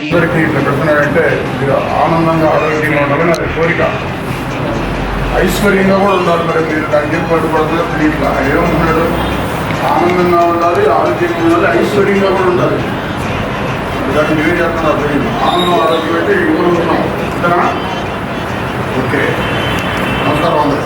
అందరికీ ఇట్లా పెడుతున్నారంటే మీరు ఆనందంగా ఆరోగ్యంగా ఉండాలని అది కోరిక. ఐశ్వర్యంగా కూడా ఉండాలి. మరి మీరు దానికి ఏం పట్టుబడుతుందో తెలియట్లా. ఏమంటున్నాడు? ఆనందంగా ఉండాలి, ఆరోగ్యంగా ఉండాలి, ఐశ్వర్యంగా కూడా ఉండాలి. దానికి మీరే చెప్తున్నారు. ఆనందం ఆరోగ్యం అయితే ఇవ్వగలుగుతున్నాం అంతేనా? ఓకే, నమస్కారం అందరూ.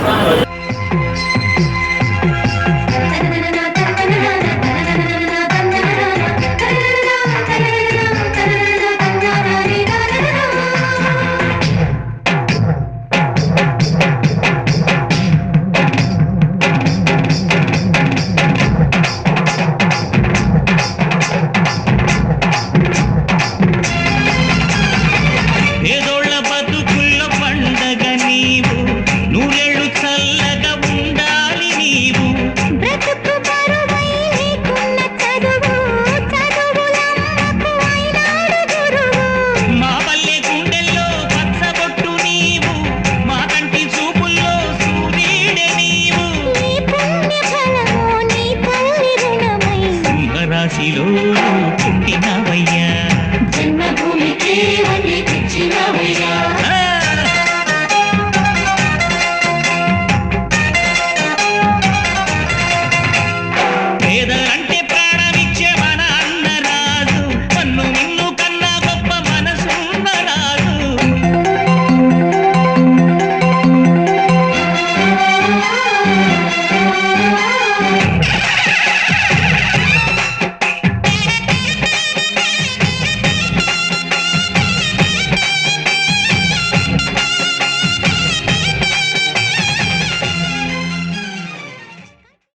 పుట్టినవయ్యా జన్మభూమికి